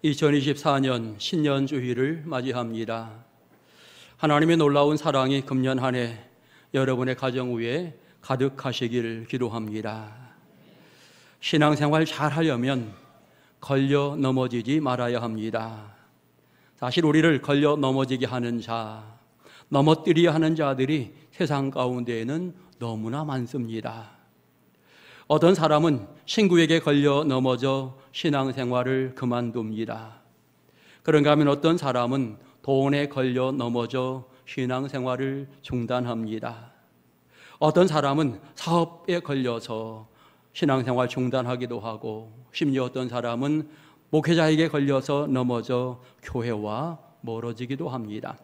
2024년 신년주일을 맞이합니다. 하나님의 놀라운 사랑이 금년 한 해 여러분의 가정 위에 가득하시길 기도합니다. 신앙생활 잘 하려면 걸려 넘어지지 말아야 합니다. 사실 우리를 걸려 넘어지게 하는 자, 넘어뜨리려 하는 자들이 세상 가운데에는 너무나 많습니다. 어떤 사람은 친구에게 걸려 넘어져 신앙생활을 그만둡니다. 그런가 하면 어떤 사람은 돈에 걸려 넘어져 신앙생활을 중단합니다. 어떤 사람은 사업에 걸려서 신앙생활 중단하기도 하고, 심지어 어떤 사람은 목회자에게 걸려서 넘어져 교회와 멀어지기도 합니다.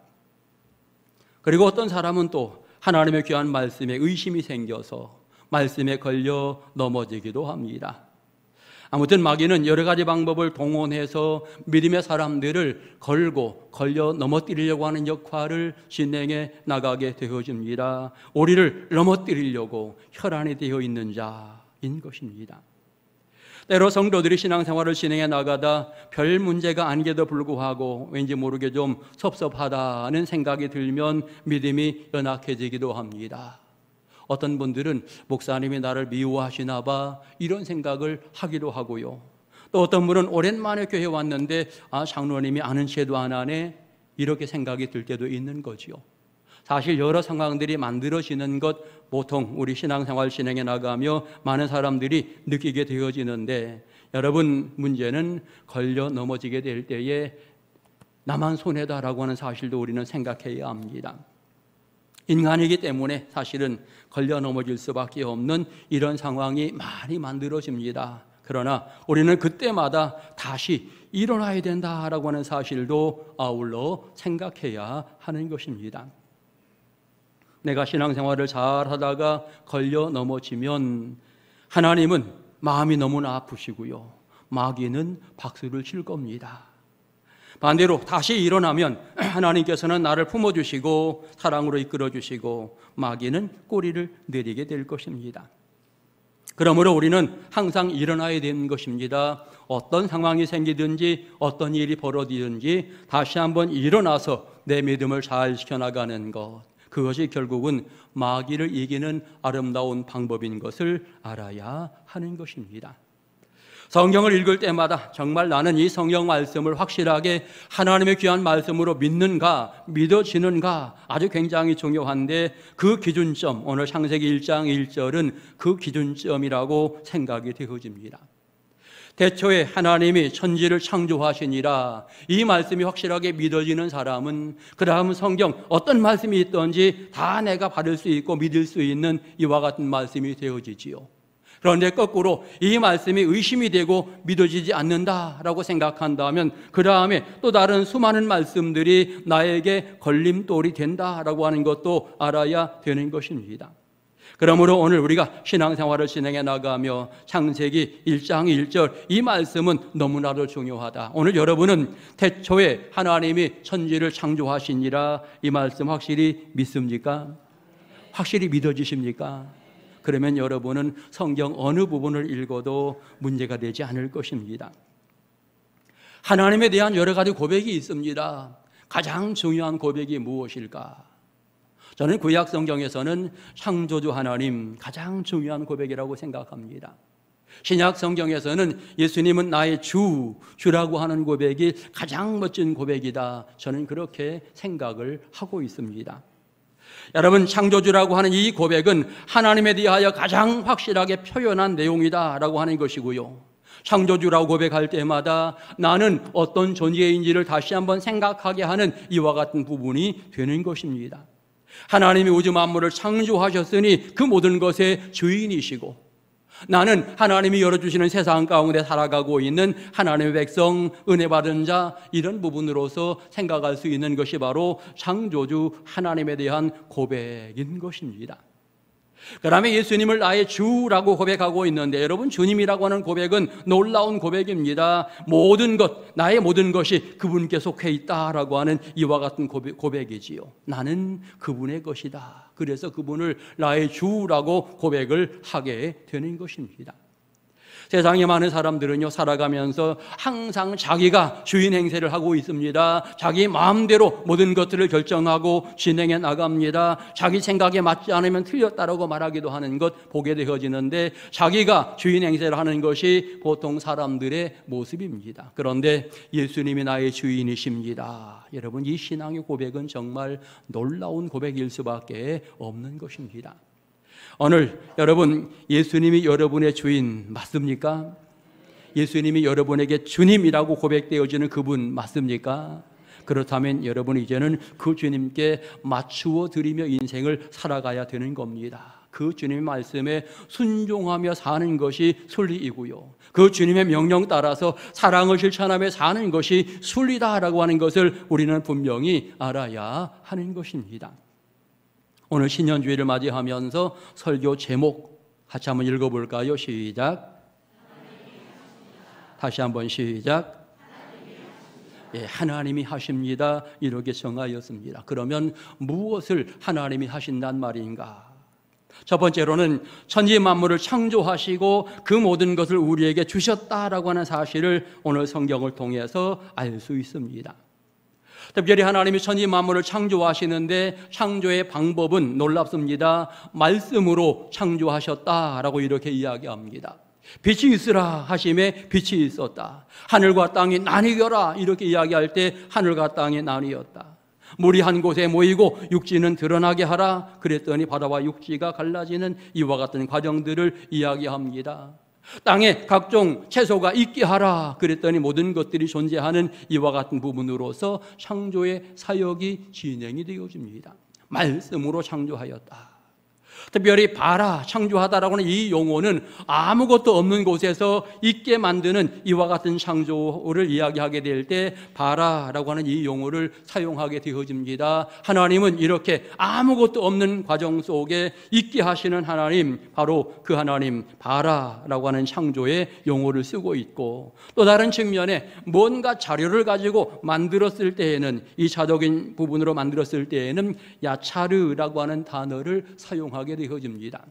그리고 어떤 사람은 또 하나님의 귀한 말씀에 의심이 생겨서 말씀에 걸려 넘어지기도 합니다. 아무튼 마귀는 여러 가지 방법을 동원해서 믿음의 사람들을 걸려 넘어뜨리려고 하는 역할을 진행해 나가게 되어집니다. 우리를 넘어뜨리려고 혈안이 되어 있는 자인 것입니다. 때로 성도들이 신앙생활을 진행해 나가다 별 문제가 아니게도 불구하고 왠지 모르게 좀 섭섭하다는 생각이 들면 믿음이 연약해지기도 합니다. 어떤 분들은 목사님이 나를 미워하시나 봐 이런 생각을 하기도 하고요. 또 어떤 분은 오랜만에 교회에 왔는데 장로님이 아는 체도 안 하네 이렇게 생각이 들 때도 있는 거지요. 사실 여러 상황들이 만들어지는 것 보통 우리 신앙생활 진행해 나가며 많은 사람들이 느끼게 되어지는데, 여러분 문제는 걸려 넘어지게 될 때에 나만 손해다라고 하는 사실도 우리는 생각해야 합니다. 인간이기 때문에 사실은 걸려 넘어질 수밖에 없는 이런 상황이 많이 만들어집니다. 그러나 우리는 그때마다 다시 일어나야 된다라고 하는 사실도 아울러 생각해야 하는 것입니다. 내가 신앙생활을 잘 하다가 걸려 넘어지면 하나님은 마음이 너무나 아프시고요, 마귀는 박수를 칠 겁니다. 반대로 다시 일어나면 하나님께서는 나를 품어주시고 사랑으로 이끌어주시고 마귀는 꼬리를 내리게 될 것입니다. 그러므로 우리는 항상 일어나야 되는 것입니다. 어떤 상황이 생기든지 어떤 일이 벌어지든지 다시 한번 일어나서 내 믿음을 잘 지켜나가는 것, 그것이 결국은 마귀를 이기는 아름다운 방법인 것을 알아야 하는 것입니다. 성경을 읽을 때마다 정말 나는 이 성경 말씀을 확실하게 하나님의 귀한 말씀으로 믿는가, 믿어지는가 아주 굉장히 중요한데, 그 기준점, 오늘 창세기 1장 1절은 그 기준점이라고 생각이 되어집니다. 태초에 하나님이 천지를 창조하시니라, 이 말씀이 확실하게 믿어지는 사람은 그 다음 성경 어떤 말씀이 있든지 다 내가 받을 수 있고 믿을 수 있는 이와 같은 말씀이 되어지지요. 그런데 거꾸로 이 말씀이 의심이 되고 믿어지지 않는다라고 생각한다면 그 다음에 또 다른 수많은 말씀들이 나에게 걸림돌이 된다라고 하는 것도 알아야 되는 것입니다. 그러므로 오늘 우리가 신앙생활을 진행해 나가며 창세기 1장 1절 이 말씀은 너무나도 중요하다. 오늘 여러분은 태초에 하나님이 천지를 창조하시니라, 이 말씀 확실히 믿습니까? 확실히 믿어지십니까? 그러면 여러분은 성경 어느 부분을 읽어도 문제가 되지 않을 것입니다. 하나님에 대한 여러 가지 고백이 있습니다. 가장 중요한 고백이 무엇일까? 저는 구약 성경에서는 창조주 하나님 가장 중요한 고백이라고 생각합니다. 신약 성경에서는 예수님은 나의 주라고 하는 고백이 가장 멋진 고백이다. 저는 그렇게 생각을 하고 있습니다. 여러분, 창조주라고 하는 이 고백은 하나님에 대하여 가장 확실하게 표현한 내용이다라고 하는 것이고요, 창조주라고 고백할 때마다 나는 어떤 존재인지를 다시 한번 생각하게 하는 이와 같은 부분이 되는 것입니다. 하나님이 우주 만물을 창조하셨으니 그 모든 것의 주인이시고, 나는 하나님이 열어주시는 세상 가운데 살아가고 있는 하나님의 백성, 은혜 받은 자, 이런 부분으로서 생각할 수 있는 것이 바로 창조주 하나님에 대한 고백인 것입니다. 그 다음에 예수님을 나의 주라고 고백하고 있는데, 여러분, 주님이라고 하는 고백은 놀라운 고백입니다. 모든 것, 나의 모든 것이 그분께 속해 있다라고 하는 이와 같은 고백이지요. 나는 그분의 것이다. 그래서 그분을 나의 주라고 고백을 하게 되는 것입니다. 세상에 많은 사람들은요, 살아가면서 항상 자기가 주인 행세를 하고 있습니다. 자기 마음대로 모든 것들을 결정하고 진행해 나갑니다. 자기 생각에 맞지 않으면 틀렸다라고 말하기도 하는 것 보게 되어지는데, 자기가 주인 행세를 하는 것이 보통 사람들의 모습입니다. 그런데 예수님이 나의 주인이십니다. 여러분, 이 신앙의 고백은 정말 놀라운 고백일 수밖에 없는 것입니다. 오늘 여러분, 예수님이 여러분의 주인 맞습니까? 예수님이 여러분에게 주님이라고 고백되어지는 그분 맞습니까? 그렇다면 여러분, 이제는 그 주님께 맞추어 드리며 인생을 살아가야 되는 겁니다. 그 주님의 말씀에 순종하며 사는 것이 순리이고요, 그 주님의 명령 따라서 사랑을 실천하며 사는 것이 순리다라고 하는 것을 우리는 분명히 알아야 하는 것입니다. 오늘 신년주일을 맞이하면서 설교 제목 같이 한번 읽어볼까요? 시작. 다시 한번 시작. 예, 하나님이 하십니다. 이렇게 정하였습니다. 그러면 무엇을 하나님이 하신단 말인가? 첫 번째로는 천지 만물을 창조하시고 그 모든 것을 우리에게 주셨다라고 하는 사실을 오늘 성경을 통해서 알 수 있습니다. 특별히 하나님이 천지 만물을 창조하시는데 창조의 방법은 놀랍습니다. 말씀으로 창조하셨다라고 이렇게 이야기합니다. 빛이 있으라 하심에 빛이 있었다. 하늘과 땅이 나뉘어라 이렇게 이야기할 때 하늘과 땅이 나뉘었다. 물이 한 곳에 모이고 육지는 드러나게 하라 그랬더니 바다와 육지가 갈라지는 이와 같은 과정들을 이야기합니다. 땅에 각종 채소가 있게 하라 그랬더니 모든 것들이 존재하는 이와 같은 부분으로서 창조의 사역이 진행이 되어집니다. 말씀으로 창조하였다. 특별히 봐라, 창조하다라고 하는 이 용어는 아무것도 없는 곳에서 있게 만드는 이와 같은 창조를 이야기하게 될 때 봐라라고 하는 이 용어를 사용하게 되어집니다. 하나님은 이렇게 아무것도 없는 과정 속에 있게 하시는 하나님, 바로 그 하나님 봐라라고 하는 창조의 용어를 쓰고 있고, 또 다른 측면에 뭔가 자료를 가지고 만들었을 때에는, 이 차적인 부분으로 만들었을 때에는 야차르라고 하는 단어를 사용하게 되어집니다.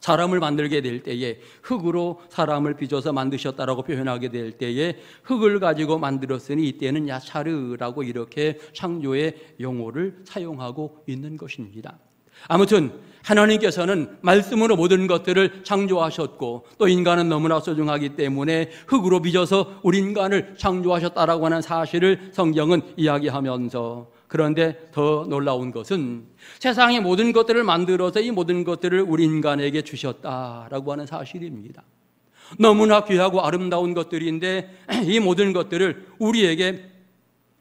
사람을 만들게 될 때에 흙으로 사람을 빚어서 만드셨다라고 표현하게 될 때에 흙을 가지고 만들었으니 이때는 야차르라고 이렇게 창조의 용어를 사용하고 있는 것입니다. 아무튼 하나님께서는 말씀으로 모든 것들을 창조하셨고, 또 인간은 너무나 소중하기 때문에 흙으로 빚어서 우리 인간을 창조하셨다라고 하는 사실을 성경은 이야기하면서, 그런데 더 놀라운 것은 세상의 모든 것들을 만들어서 이 모든 것들을 우리 인간에게 주셨다라고 하는 사실입니다. 너무나 귀하고 아름다운 것들인데 이 모든 것들을 우리에게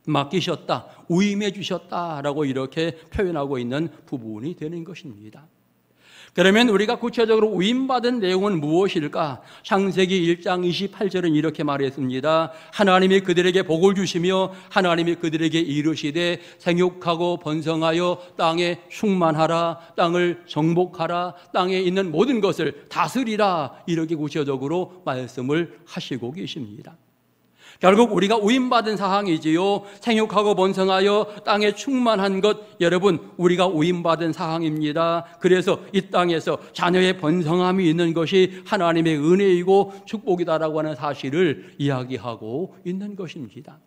맡기셨다, 위임해 주셨다라고 이렇게 표현하고 있는 부분이 되는 것입니다. 그러면 우리가 구체적으로 위임받은 내용은 무엇일까? 창세기 1장 28절은 이렇게 말했습니다. 하나님이 그들에게 복을 주시며 하나님이 그들에게 이르시되 생육하고 번성하여 땅에 충만하라, 땅을 정복하라, 땅에 있는 모든 것을 다스리라, 이렇게 구체적으로 말씀을 하시고 계십니다. 결국 우리가 위임받은 사항이지요. 생육하고 번성하여 땅에 충만한 것, 여러분, 우리가 위임받은 사항입니다. 그래서 이 땅에서 자녀의 번성함이 있는 것이 하나님의 은혜이고 축복이다라고 하는 사실을 이야기하고 있는 것입니다.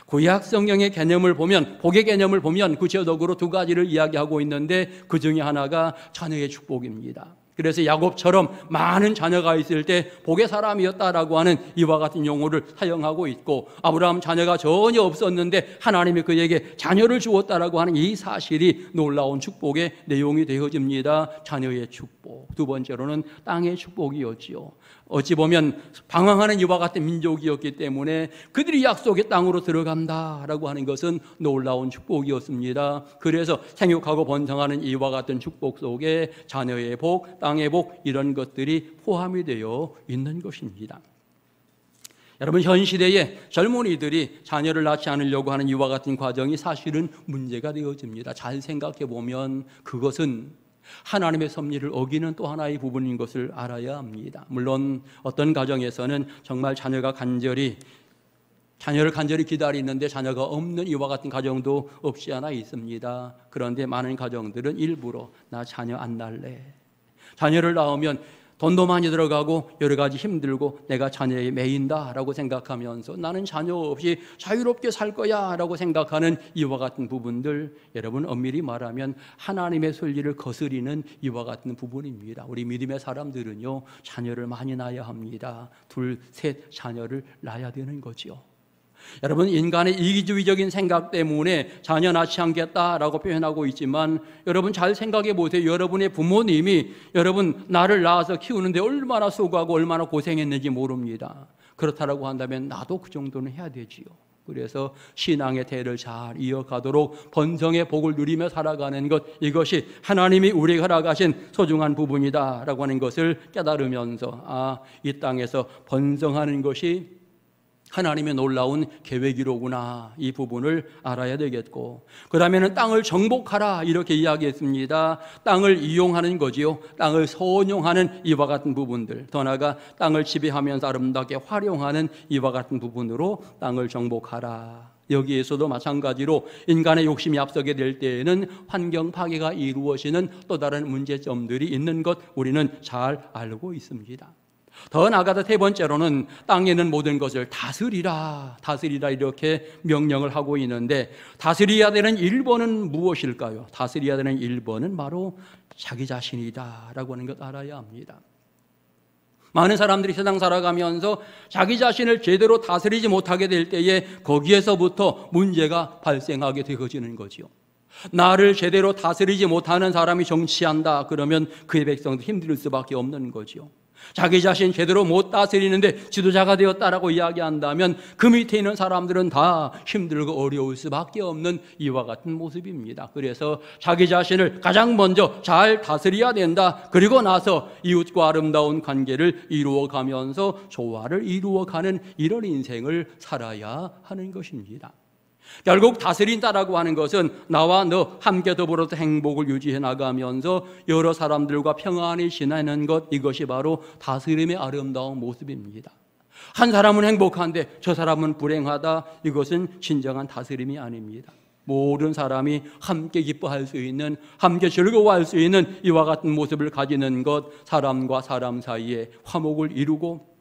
구약 성경의 개념을 보면, 복의 개념을 보면 구체적으로 두 가지를 이야기하고 있는데 그 중에 하나가 자녀의 축복입니다. 그래서 야곱처럼 많은 자녀가 있을 때 복의 사람이었다라고 하는 이와 같은 용어를 사용하고 있고, 아브라함 자녀가 전혀 없었는데 하나님이 그에게 자녀를 주었다라고 하는 이 사실이 놀라운 축복의 내용이 되어집니다. 자녀의 축복. 두 번째로는 땅의 축복이었지요. 어찌 보면 방황하는 이와 같은 민족이었기 때문에 그들이 약속의 땅으로 들어간다라고 하는 것은 놀라운 축복이었습니다. 그래서 생육하고 번성하는 이와 같은 축복 속에 자녀의 복, 땅의 복, 이런 것들이 포함이 되어 있는 것입니다. 여러분, 현 시대의 젊은이들이 자녀를 낳지 않으려고 하는 이와 같은 과정이 사실은 문제가 되어집니다. 잘 생각해 보면 그것은 하나님의 섭리를 어기는 또 하나의 부분인 것을 알아야 합니다. 물론 어떤 가정에서는 정말 자녀를 간절히 기다리는데 자녀가 없는 이와 같은 가정도 없지 않아 있습니다. 그런데 많은 가정들은 일부러 나 자녀 안 낳을래, 자녀를 낳으면 돈도 많이 들어가고 여러 가지 힘들고 내가 자녀에 매인다라고 생각하면서 나는 자녀 없이 자유롭게 살 거야라고 생각하는 이와 같은 부분들, 여러분 엄밀히 말하면 하나님의 순리를 거스리는 이와 같은 부분입니다. 우리 믿음의 사람들은요, 자녀를 많이 낳아야 합니다. 2, 3 자녀를 낳아야 되는 거죠. 여러분, 인간의 이기주의적인 생각 때문에 자녀 낳지 않겠다라고 표현하고 있지만, 여러분 잘 생각해 보세요. 여러분의 부모님이 여러분 나를 낳아서 키우는데 얼마나 수고하고 얼마나 고생했는지 모릅니다. 그렇다라고 한다면 나도 그 정도는 해야 되지요. 그래서 신앙의 대를 잘 이어가도록 번성의 복을 누리며 살아가는 것, 이것이 하나님이 우리에게 허락하신 소중한 부분이다라고 하는 것을 깨달으면서 이 땅에서 번성하는 것이 하나님의 놀라운 계획이로구나, 이 부분을 알아야 되겠고, 그 다음에는 땅을 정복하라 이렇게 이야기했습니다. 땅을 이용하는 거지요. 땅을 선용하는 이와 같은 부분들, 더 나아가 땅을 지배하면서 아름답게 활용하는 이와 같은 부분으로 땅을 정복하라. 여기에서도 마찬가지로 인간의 욕심이 앞서게 될 때에는 환경 파괴가 이루어지는 또 다른 문제점들이 있는 것 우리는 잘 알고 있습니다. 더 나아가서 3번째로는 땅에 있는 모든 것을 다스리라 이렇게 명령을 하고 있는데, 다스려야 되는 1번은 무엇일까요? 다스려야 되는 1번은 바로 자기 자신이다라고 하는 것 알아야 합니다. 많은 사람들이 세상 살아가면서 자기 자신을 제대로 다스리지 못하게 될 때에 거기에서부터 문제가 발생하게 되어지는 거죠. 나를 제대로 다스리지 못하는 사람이 정치한다 그러면 그의 백성도 힘들 수밖에 없는 거죠. 자기 자신 제대로 못 다스리는데 지도자가 되었다라고 이야기한다면 그 밑에 있는 사람들은 다 힘들고 어려울 수밖에 없는 이와 같은 모습입니다. 그래서 자기 자신을 가장 먼저 잘 다스려야 된다. 그리고 나서 이웃과 아름다운 관계를 이루어가면서 조화를 이루어가는 이런 인생을 살아야 하는 것입니다. 결국 다스린다라고 하는 것은 나와 너 함께 더불어서 행복을 유지해 나가면서 여러 사람들과 평안히 지내는 것, 이것이 바로 다스림의 아름다운 모습입니다. 한 사람은 행복한데 저 사람은 불행하다, 이것은 진정한 다스림이 아닙니다. 모든 사람이 함께 기뻐할 수 있는, 함께 즐거워할 수 있는 이와 같은 모습을 가지는 것, 사람과 사람 사이에 화목을 이루고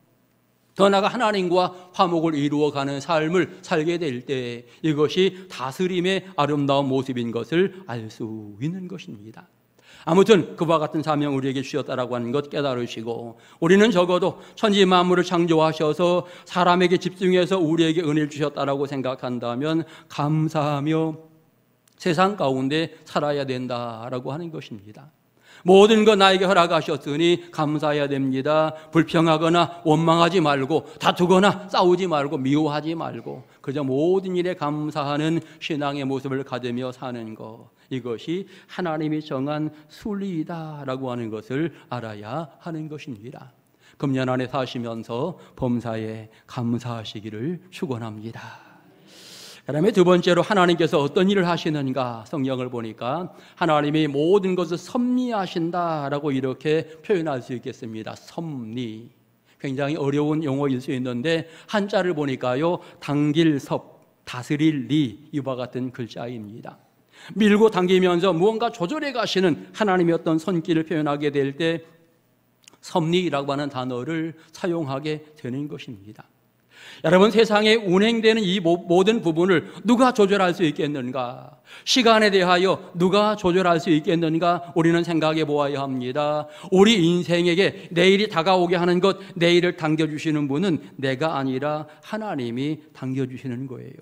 더 나아가 하나님과 화목을 이루어가는 삶을 살게 될 때 이것이 다스림의 아름다운 모습인 것을 알 수 있는 것입니다. 아무튼 그와 같은 사명 우리에게 주셨다라고 하는 것 깨달으시고, 우리는 적어도 천지 만물을 창조하셔서 사람에게 집중해서 우리에게 은혜를 주셨다라고 생각한다면 감사하며 세상 가운데 살아야 된다라고 하는 것입니다. 모든 것 나에게 허락하셨으니 감사해야 됩니다. 불평하거나 원망하지 말고, 다투거나 싸우지 말고, 미워하지 말고 그저 모든 일에 감사하는 신앙의 모습을 가지며 사는 것, 이것이 하나님이 정한 순리이다라고 하는 것을 알아야 하는 것입니다. 금년 안에 사시면서 범사에 감사하시기를 축원합니다. 그 다음에 2번째로 하나님께서 어떤 일을 하시는가, 성경을 보니까 하나님이 모든 것을 섭리하신다라고 이렇게 표현할 수 있겠습니다. 섭리, 굉장히 어려운 용어일 수 있는데 한자를 보니까요, 당길 섭, 다스릴 리, 이와 같은 글자입니다. 밀고 당기면서 무언가 조절해 가시는 하나님의 어떤 손길을 표현하게 될 때 섭리라고 하는 단어를 사용하게 되는 것입니다. 여러분, 세상에 운행되는 이 모든 부분을 누가 조절할 수 있겠는가? 시간에 대하여 누가 조절할 수 있겠는가? 우리는 생각해 보아야 합니다. 우리 인생에게 내일이 다가오게 하는 것, 내일을 당겨주시는 분은 내가 아니라 하나님이 당겨주시는 거예요.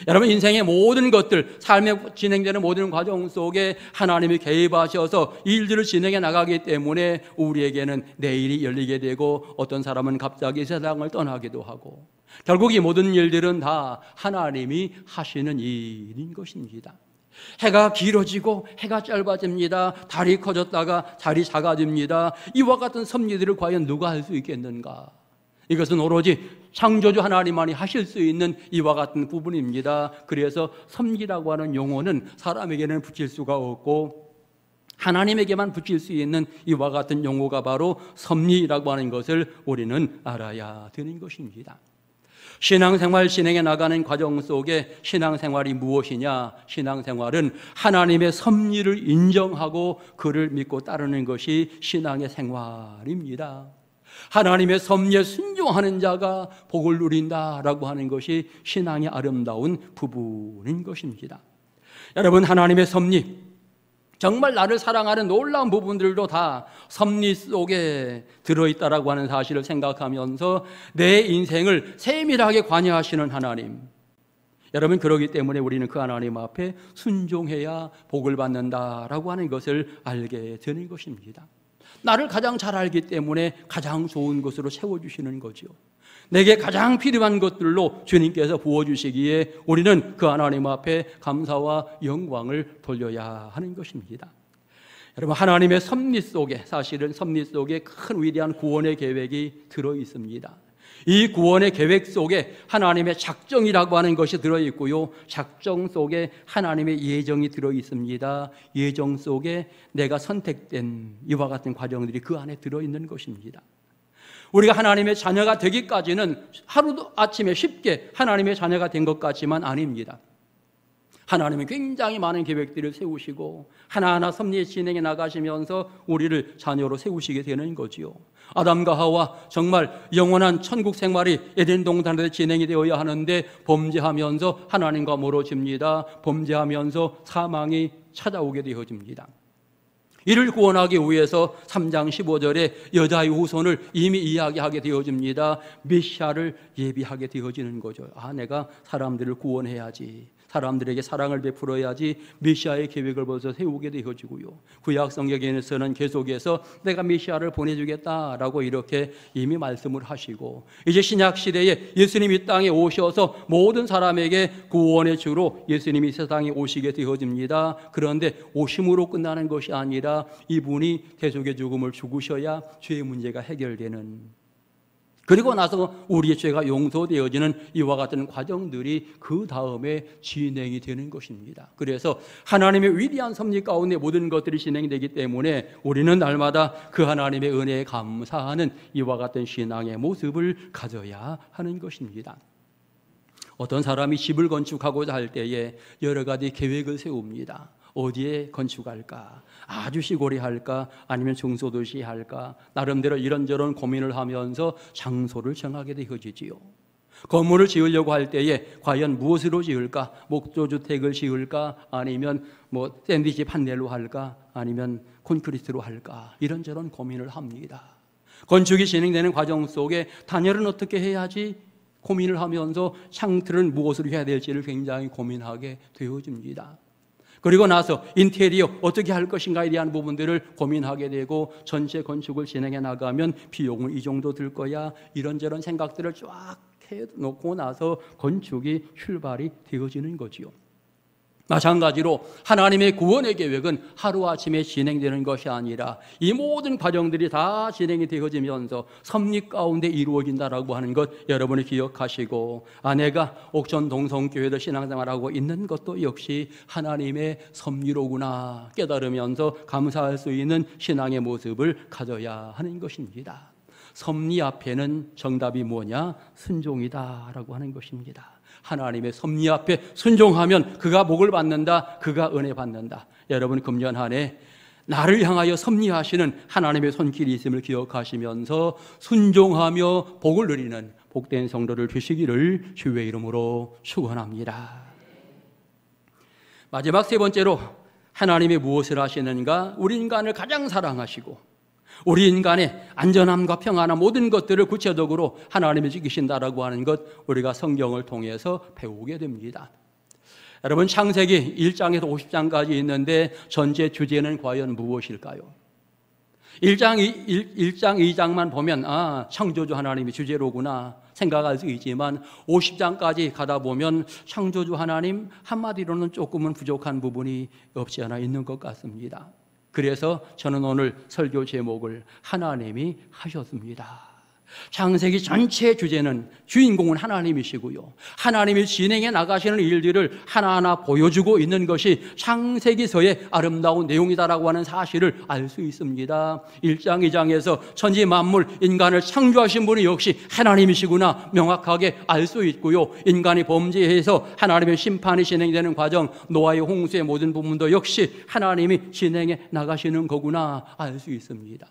여러분, 인생의 모든 것들, 삶에 진행되는 모든 과정 속에 하나님이 개입하셔서 일들을 진행해 나가기 때문에 우리에게는 내일이 열리게 되고, 어떤 사람은 갑자기 세상을 떠나기도 하고, 결국 이 모든 일들은 다 하나님이 하시는 일인 것입니다. 해가 길어지고 해가 짧아집니다. 달이 커졌다가 달이 작아집니다. 이와 같은 섭리들을 과연 누가 할 수 있겠는가? 이것은 오로지 창조주 하나님만이 하실 수 있는 이와 같은 부분입니다. 그래서 섭리라고 하는 용어는 사람에게는 붙일 수가 없고 하나님에게만 붙일 수 있는 이와 같은 용어가 바로 섭리라고 하는 것을 우리는 알아야 되는 것입니다. 신앙생활 진행해 나가는 과정 속에 신앙생활이 무엇이냐? 신앙생활은 하나님의 섭리를 인정하고 그를 믿고 따르는 것이 신앙의 생활입니다. 하나님의 섭리에 순종하는 자가 복을 누린다라고 하는 것이 신앙의 아름다운 부분인 것입니다. 여러분, 하나님의 섭리, 정말 나를 사랑하는 놀라운 부분들도 다 섭리 속에 들어있다라고 하는 사실을 생각하면서 내 인생을 세밀하게 관여하시는 하나님, 여러분, 그러기 때문에 우리는 그 하나님 앞에 순종해야 복을 받는다라고 하는 것을 알게 되는 것입니다. 나를 가장 잘 알기 때문에 가장 좋은 것으로 채워주시는 거죠. 내게 가장 필요한 것들로 주님께서 부어주시기에 우리는 그 하나님 앞에 감사와 영광을 돌려야 하는 것입니다. 여러분, 하나님의 섭리 속에, 사실은 섭리 속에 큰 위대한 구원의 계획이 들어있습니다. 이 구원의 계획 속에 하나님의 작정이라고 하는 것이 들어있고요, 작정 속에 하나님의 예정이 들어있습니다. 예정 속에 내가 선택된 이와 같은 과정들이 그 안에 들어있는 것입니다. 우리가 하나님의 자녀가 되기까지는 하루도 아침에 쉽게 하나님의 자녀가 된 것 같지만 아닙니다. 하나님은 굉장히 많은 계획들을 세우시고 하나하나 섭리에 진행해 나가시면서 우리를 자녀로 세우시게 되는 거지요. 아담과 하와, 정말 영원한 천국 생활이 에덴 동산에서 진행이 되어야 하는데 범죄하면서 하나님과 멀어집니다. 범죄하면서 사망이 찾아오게 되어집니다. 이를 구원하기 위해서 3장 15절에 여자의 후손을 이미 이야기하게 되어집니다. 메시아를 예비하게 되어지는 거죠. 내가 사람들을 구원해야지, 사람들에게 사랑을 베풀어야지 메시아의 계획을 벌써 세우게 되어지고요. 구약 성경에서는 계속해서 내가 메시아를 보내주겠다라고 이렇게 이미 말씀을 하시고, 이제 신약 시대에 예수님이 이 땅에 오셔서 모든 사람에게 구원의 주로 예수님이 세상에 오시게 되어집니다. 그런데 오심으로 끝나는 것이 아니라 이분이 대속의 죽음을 죽으셔야 죄의 문제가 해결되는, 그리고 나서 우리의 죄가 용서되어지는 이와 같은 과정들이 그 다음에 진행이 되는 것입니다. 그래서 하나님의 위대한 섭리 가운데 모든 것들이 진행되기 때문에 우리는 날마다 그 하나님의 은혜에 감사하는 이와 같은 신앙의 모습을 가져야 하는 것입니다. 어떤 사람이 집을 건축하고자 할 때에 여러 가지 계획을 세웁니다. 어디에 건축할까? 아주 시골에 할까? 아니면 중소도시에 할까? 나름대로 이런저런 고민을 하면서 장소를 정하게 되어지지요. 건물을 지으려고 할 때에 과연 무엇으로 지을까? 목조주택을 지을까? 아니면 샌드위치 판넬로 할까? 아니면 콘크리트로 할까? 이런저런 고민을 합니다. 건축이 진행되는 과정 속에 단열은 어떻게 해야지? 고민을 하면서 창틀은 무엇으로 해야 될지를 굉장히 고민하게 되어집니다. 그리고 나서 인테리어 어떻게 할 것인가에 대한 부분들을 고민하게 되고, 전체 건축을 진행해 나가면 비용은 이 정도 들 거야, 이런저런 생각들을 쫙 해놓고 나서 건축이 출발이 되어지는 거지요. 마찬가지로 하나님의 구원의 계획은 하루아침에 진행되는 것이 아니라 이 모든 과정들이 다 진행이 되어지면서 섭리 가운데 이루어진다라고 하는 것 여러분이 기억하시고, 아내가 옥천 동성교회에서 신앙생활하고 있는 것도 역시 하나님의 섭리로구나 깨달으면서 감사할 수 있는 신앙의 모습을 가져야 하는 것입니다. 섭리 앞에는 정답이 뭐냐? 순종이다라고 하는 것입니다. 하나님의 섭리 앞에 순종하면 그가 복을 받는다, 그가 은혜 받는다. 여러분, 금년 한 해 나를 향하여 섭리하시는 하나님의 손길이 있음을 기억하시면서 순종하며 복을 누리는 복된 성도를 주시기를 주의 이름으로 축원합니다. 마지막 세 번째로 하나님이 무엇을 하시는가? 우리 인간을 가장 사랑하시고 우리 인간의 안전함과 평안함 모든 것들을 구체적으로 하나님이 지키신다라고 하는 것 우리가 성경을 통해서 배우게 됩니다. 여러분, 창세기 1장에서 50장까지 있는데 전체 주제는 과연 무엇일까요? 1장 2장만 보면 창조주 하나님이 주제로구나 생각할 수 있지만 50장까지 가다 보면 창조주 하나님 한마디로는 조금은 부족한 부분이 없지 않아 있는 것 같습니다. 그래서 저는 오늘 설교 제목을 하나님이 하셨습니다, 창세기 전체의 주제는 주인공은 하나님이시고요, 하나님이 진행해 나가시는 일들을 하나하나 보여주고 있는 것이 창세기서의 아름다운 내용이다라고 하는 사실을 알 수 있습니다. 1장, 2장에서 천지 만물, 인간을 창조하신 분이 역시 하나님이시구나 명확하게 알 수 있고요, 인간이 범죄해서 하나님의 심판이 진행되는 과정, 노아의 홍수의 모든 부분도 역시 하나님이 진행해 나가시는 거구나 알 수 있습니다.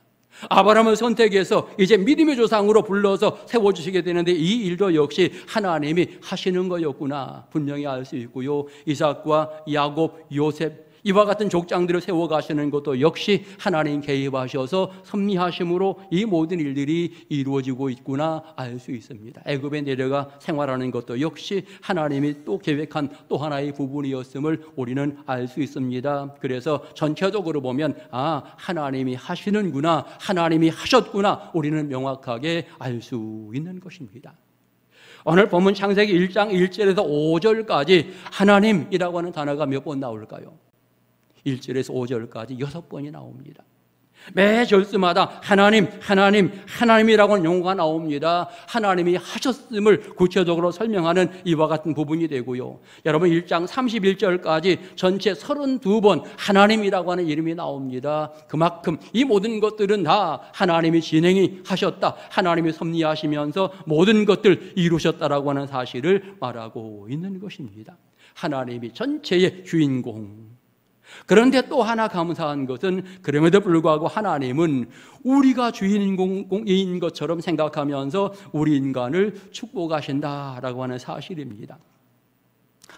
아브라함을 선택해서 이제 믿음의 조상으로 불러서 세워주시게 되는데 이 일도 역시 하나님이 하시는 거였구나 분명히 알 수 있고요, 이삭과 야곱, 요셉 이와 같은 족장들을 세워가시는 것도 역시 하나님 개입하셔서 섭리하심으로 이 모든 일들이 이루어지고 있구나 알 수 있습니다. 애굽에 내려가 생활하는 것도 역시 하나님이 또 계획한 또 하나의 부분이었음을 우리는 알 수 있습니다. 그래서 전체적으로 보면 하나님이 하시는구나, 하나님이 하셨구나 우리는 명확하게 알 수 있는 것입니다. 오늘 본문 창세기 1장 1절에서 5절까지 하나님이라고 하는 단어가 몇 번 나올까요? 1절에서 5절까지 6번이 나옵니다. 매 절수마다 하나님, 하나님, 하나님이라고 하는 용어가 나옵니다. 하나님이 하셨음을 구체적으로 설명하는 이와 같은 부분이 되고요, 여러분 1장 31절까지 전체 32번 하나님이라고 하는 이름이 나옵니다. 그만큼 이 모든 것들은 다 하나님이 진행이 하셨다, 하나님이 섭리하시면서 모든 것들 이루셨다라고 하는 사실을 말하고 있는 것입니다. 하나님이 전체의 주인공. 그런데 또 하나 감사한 것은 그럼에도 불구하고 하나님은 우리가 주인공인 것처럼 생각하면서 우리 인간을 축복하신다라고 하는 사실입니다.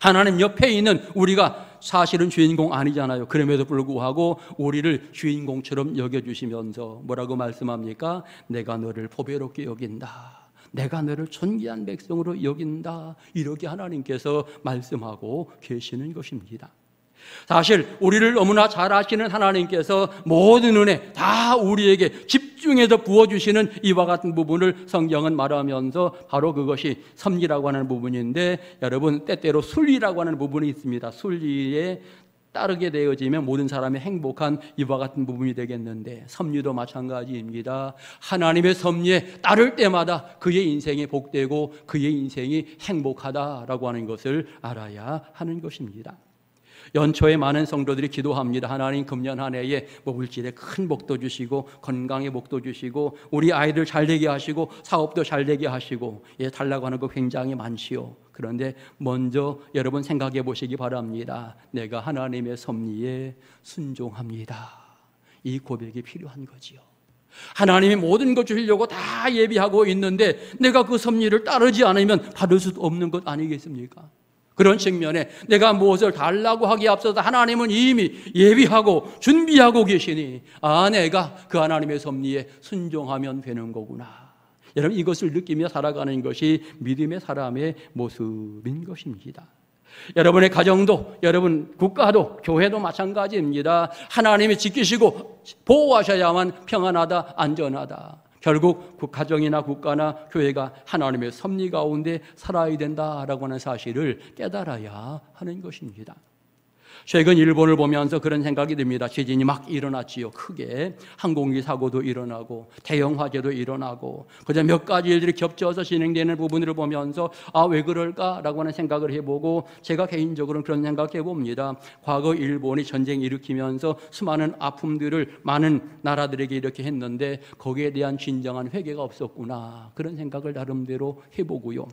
하나님 옆에 있는 우리가 사실은 주인공 아니잖아요. 그럼에도 불구하고 우리를 주인공처럼 여겨주시면서 뭐라고 말씀합니까? 내가 너를 보배롭게 여긴다, 내가 너를 존귀한 백성으로 여긴다, 이렇게 하나님께서 말씀하고 계시는 것입니다. 사실 우리를 너무나 잘 아시는 하나님께서 모든 은혜 다 우리에게 집중해서 부어주시는 이와 같은 부분을 성경은 말하면서 바로 그것이 섭리라고 하는 부분인데, 여러분 때때로 순리라고 하는 부분이 있습니다. 순리에 따르게 되어지면 모든 사람이 행복한 이와 같은 부분이 되겠는데, 섭리도 마찬가지입니다. 하나님의 섭리에 따를 때마다 그의 인생이 복되고 그의 인생이 행복하다라고 하는 것을 알아야 하는 것입니다. 연초에 많은 성도들이 기도합니다. 하나님 금년 한 해에 물질에 큰 복도 주시고 건강에 복도 주시고 우리 아이들 잘 되게 하시고 사업도 잘 되게 하시고 달라고 하는 거 굉장히 많지요. 그런데 먼저 여러분 생각해 보시기 바랍니다. 내가 하나님의 섭리에 순종합니다. 이 고백이 필요한 거지요. 하나님이 모든 것 주시려고 다 예비하고 있는데 내가 그 섭리를 따르지 않으면 받을 수 없는 것 아니겠습니까? 그런 측면에 내가 무엇을 달라고 하기에 앞서서 하나님은 이미 예비하고 준비하고 계시니 내가 그 하나님의 섭리에 순종하면 되는 거구나. 여러분 이것을 느끼며 살아가는 것이 믿음의 사람의 모습인 것입니다. 여러분의 가정도, 여러분 국가도, 교회도 마찬가지입니다. 하나님이 지키시고 보호하셔야만 평안하다, 안전하다. 결국 가정이나 국가나 교회가 하나님의 섭리 가운데 살아야 된다라고 하는 사실을 깨달아야 하는 것입니다. 최근 일본을 보면서 그런 생각이 듭니다. 지진이 막 일어났지요. 크게 항공기 사고도 일어나고 대형 화재도 일어나고 그저 몇 가지 일들이 겹쳐서 진행되는 부분을 보면서 왜 그럴까라고 하는 생각을 해보고, 제가 개인적으로는 그런 생각해 봅니다. 과거 일본이 전쟁 일으키면서 수많은 아픔들을 많은 나라들에게 이렇게 했는데 거기에 대한 진정한 회개가 없었구나, 그런 생각을 나름대로 해보고요.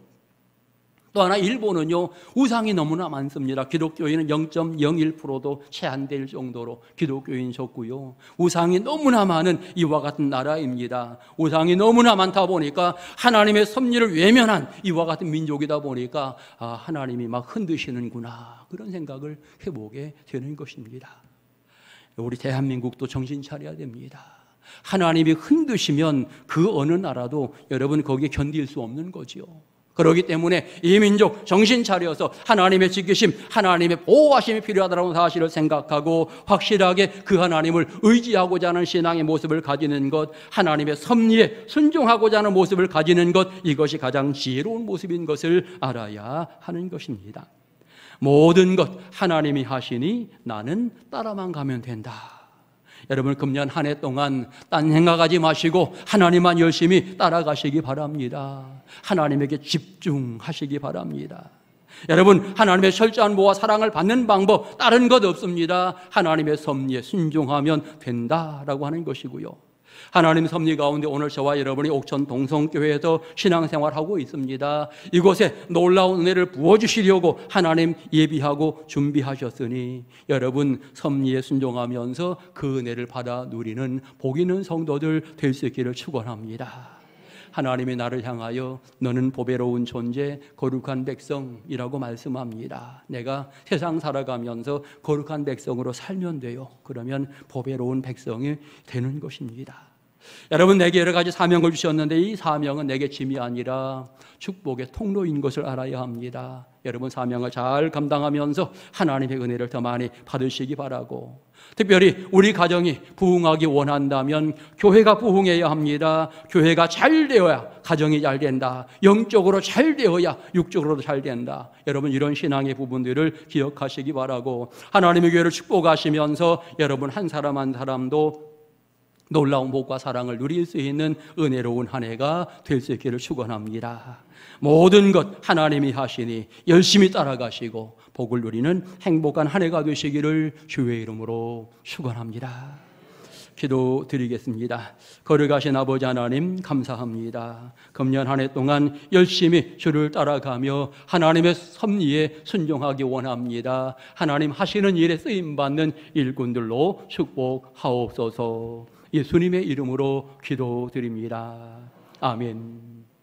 또 하나 일본은요 우상이 너무나 많습니다. 기독교인은 0.01%도 채 안 될 정도로 기독교인이 적고요. 우상이 너무나 많은 이와 같은 나라입니다. 우상이 너무나 많다 보니까 하나님의 섭리를 외면한 이와 같은 민족이다 보니까 하나님이 막 흔드시는구나, 그런 생각을 해보게 되는 것입니다. 우리 대한민국도 정신 차려야 됩니다. 하나님이 흔드시면 그 어느 나라도 여러분 거기에 견딜 수 없는 거지요. 그렇기 때문에 이 민족 정신 차려서 하나님의 지키심, 하나님의 보호하심이 필요하다는 사실을 생각하고 확실하게 그 하나님을 의지하고자 하는 신앙의 모습을 가지는 것, 하나님의 섭리에 순종하고자 하는 모습을 가지는 것, 이것이 가장 지혜로운 모습인 것을 알아야 하는 것입니다. 모든 것 하나님이 하시니 나는 따라만 가면 된다. 여러분 금년 한 해 동안 딴 생각하지 마시고 하나님만 열심히 따라가시기 바랍니다. 하나님에게 집중하시기 바랍니다. 여러분 하나님의 철저한 보호와 사랑을 받는 방법 다른 것 없습니다. 하나님의 섭리에 순종하면 된다라고 하는 것이고요. 하나님 섭리 가운데 오늘 저와 여러분이 옥천 동성교회에서 신앙생활하고 있습니다. 이곳에 놀라운 은혜를 부어주시려고 하나님 예비하고 준비하셨으니 여러분 섭리에 순종하면서 그 은혜를 받아 누리는 복 있는 성도들 될 수 있기를 축원합니다. 하나님이 나를 향하여 너는 보배로운 존재, 거룩한 백성이라고 말씀합니다. 내가 세상 살아가면서 거룩한 백성으로 살면 돼요. 그러면 보배로운 백성이 되는 것입니다. 여러분 내게 여러 가지 사명을 주셨는데 이 사명은 내게 짐이 아니라 축복의 통로인 것을 알아야 합니다. 여러분 사명을 잘 감당하면서 하나님의 은혜를 더 많이 받으시기 바라고, 특별히 우리 가정이 부흥하기 원한다면 교회가 부흥해야 합니다. 교회가 잘 되어야 가정이 잘 된다. 영적으로 잘 되어야 육적으로도 잘 된다. 여러분 이런 신앙의 부분들을 기억하시기 바라고, 하나님의 교회를 축복하시면서 여러분 한 사람 한 사람도 놀라운 복과 사랑을 누릴 수 있는 은혜로운 한 해가 될 수 있기를 축원합니다. 모든 것 하나님이 하시니 열심히 따라가시고 복을 누리는 행복한 한 해가 되시기를 주의 이름으로 축원합니다. 기도드리겠습니다. 거룩하신 아버지 하나님 감사합니다. 금년 한 해 동안 열심히 주를 따라가며 하나님의 섭리에 순종하기 원합니다. 하나님 하시는 일에 쓰임받는 일꾼들로 축복하옵소서. 예수님의 이름으로 기도드립니다. 아멘.